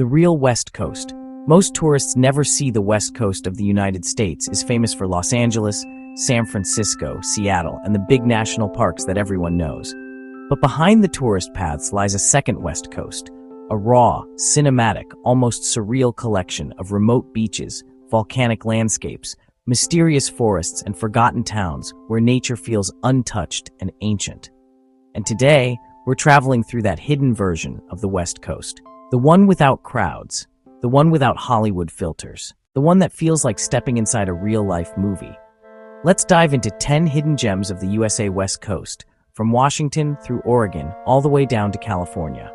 real West Coast. Most tourists never see the West Coast of the United States is famous for Los Angeles, San Francisco, Seattle, and the big national parks that everyone knows. But behind the tourist paths lies a second West Coast, a raw, cinematic, almost surreal collection of remote beaches, volcanic landscapes, mysterious forests, and forgotten towns where nature feels untouched and ancient. And today, we're traveling through that hidden version of the West Coast. The one without crowds, the one without Hollywood filters, the one that feels like stepping inside a real-life movie. Let's dive into 10 hidden gems of the USA West Coast, from Washington through Oregon all the way down to California.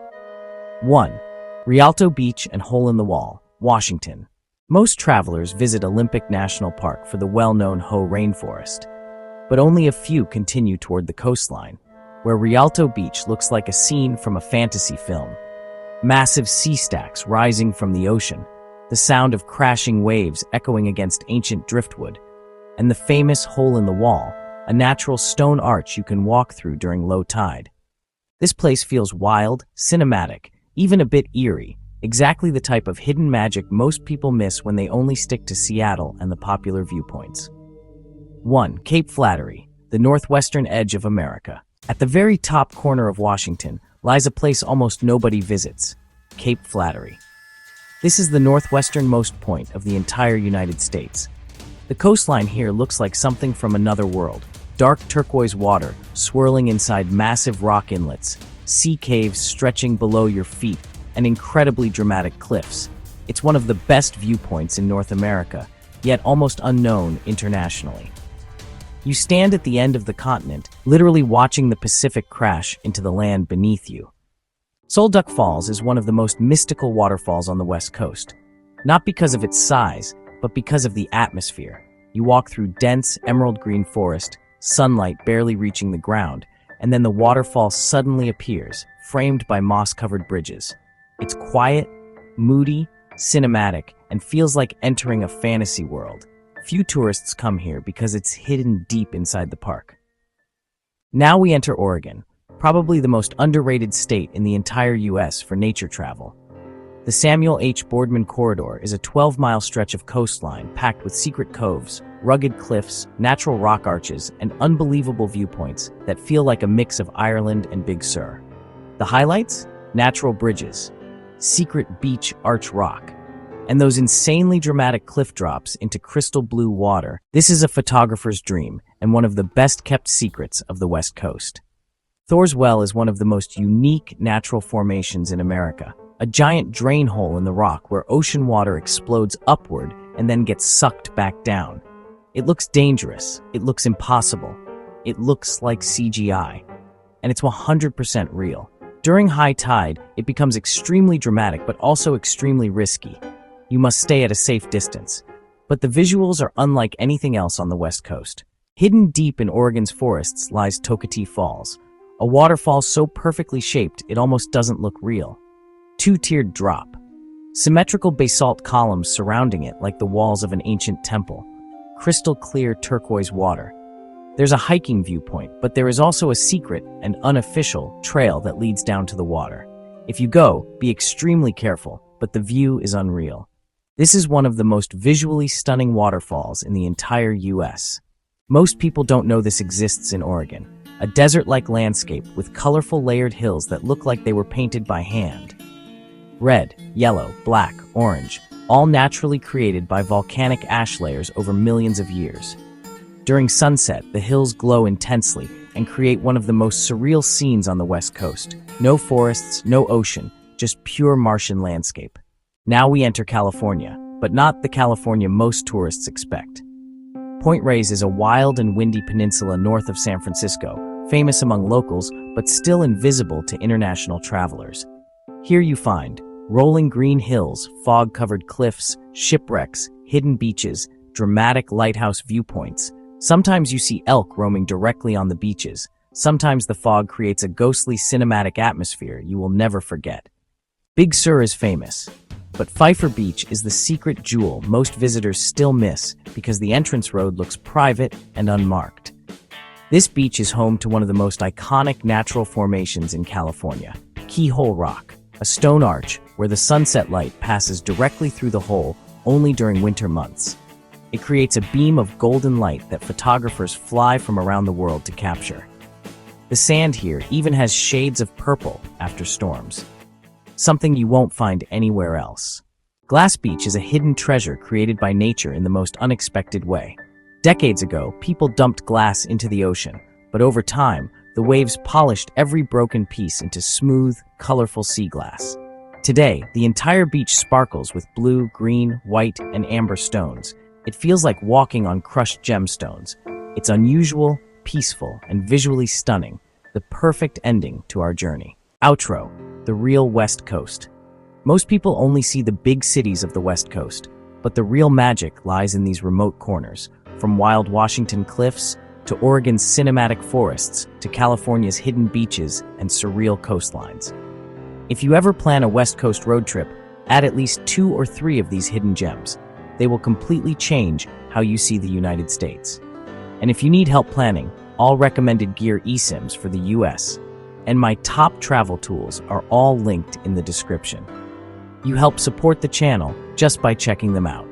1. Rialto Beach and Hole in the Wall, Washington. Most travelers visit Olympic National Park for the well-known Hoh rainforest, but only a few continue toward the coastline, where Rialto Beach looks like a scene from a fantasy film. Massive sea stacks rising from the ocean, the sound of crashing waves echoing against ancient driftwood, and the famous Hole in the Wall, a natural stone arch you can walk through during low tide. This place feels wild, cinematic, even a bit eerie, exactly the type of hidden magic most people miss when they only stick to Seattle and the popular viewpoints. 1. Cape Flattery, the northwestern edge of America. At the very top corner of Washington lies a place almost nobody visits, Cape Flattery. This is the northwesternmost point of the entire United States. The coastline here looks like something from another world. Dark turquoise water swirling inside massive rock inlets, sea caves stretching below your feet, and incredibly dramatic cliffs. It's one of the best viewpoints in North America, yet almost unknown internationally. You stand at the end of the continent, literally watching the Pacific crash into the land beneath you. Duc Falls is one of the most mystical waterfalls on the West Coast, not because of its size, but because of the atmosphere. You walk through dense emerald green forest, sunlight barely reaching the ground, and then the waterfall suddenly appears, framed by moss-covered bridges. It's quiet, moody, cinematic, and feels like entering a fantasy world. Few tourists come here because it's hidden deep inside the park. Now we enter Oregon, probably the most underrated state in the entire US for nature travel. The Samuel H. Boardman Corridor is a 12-mile stretch of coastline packed with secret coves, rugged cliffs, natural rock arches, and unbelievable viewpoints that feel like a mix of Ireland and Big Sur. The highlights? Natural bridges, secret beach arch rock, and those insanely dramatic cliff drops into crystal blue water. This is a photographer's dream and one of the best-kept secrets of the West Coast. Thor's Well is one of the most unique natural formations in America, a giant drain hole in the rock where ocean water explodes upward and then gets sucked back down. It looks dangerous, it looks impossible, it looks like CGI, and it's 100% real. During high tide, it becomes extremely dramatic but also extremely risky. You must stay at a safe distance, but the visuals are unlike anything else on the West Coast. Hidden deep in Oregon's forests lies Toketee Falls, a waterfall so perfectly shaped it almost doesn't look real. Two-tiered drop. Symmetrical basalt columns surrounding it like the walls of an ancient temple. Crystal clear turquoise water. There's a hiking viewpoint, but there is also a secret and unofficial trail that leads down to the water. If you go, be extremely careful, but the view is unreal. This is one of the most visually stunning waterfalls in the entire US. Most people don't know this exists in Oregon, a desert-like landscape with colorful layered hills that look like they were painted by hand. Red, yellow, black, orange, all naturally created by volcanic ash layers over millions of years. During sunset, the hills glow intensely and create one of the most surreal scenes on the West Coast. No forests, no ocean, just pure Martian landscape. Now we enter California, but not the California most tourists expect. Point Reyes is a wild and windy peninsula north of San Francisco, famous among locals but still invisible to international travelers. Here you find rolling green hills, fog-covered cliffs, shipwrecks, hidden beaches, dramatic lighthouse viewpoints. Sometimes you see elk roaming directly on the beaches. Sometimes the fog creates a ghostly cinematic atmosphere you will never forget. Big Sur is famous, but Pfeiffer Beach is the secret jewel most visitors still miss because the entrance road looks private and unmarked. This beach is home to one of the most iconic natural formations in California, Keyhole Rock, a a stone arch where the sunset light passes directly through the hole only during winter months. It creates a beam of golden light that photographers fly from around the world to capture. The sand here even has shades of purple after storms, something you won't find anywhere else. Glass Beach is a hidden treasure created by nature in the most unexpected way. Decades ago, people dumped glass into the ocean, but over time, the waves polished every broken piece into smooth, colorful sea glass. Today, the entire beach sparkles with blue, green, white, and amber stones. It feels like walking on crushed gemstones. It's unusual, peaceful, and visually stunning, the perfect ending to our journey. Outro: the real West Coast. Most people only see the big cities of the West Coast, but the real magic lies in these remote corners, from wild Washington cliffs to Oregon's cinematic forests to California's hidden beaches and surreal coastlines. If you ever plan a West Coast road trip, add at least 2 or 3 of these hidden gems. They will completely change how you see the United States. And if you need help planning, all recommended gear eSIMs for the US and my top travel tools are all linked in the description. You help support the channel just by checking them out.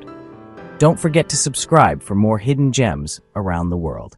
Don't forget to subscribe for more hidden gems around the world.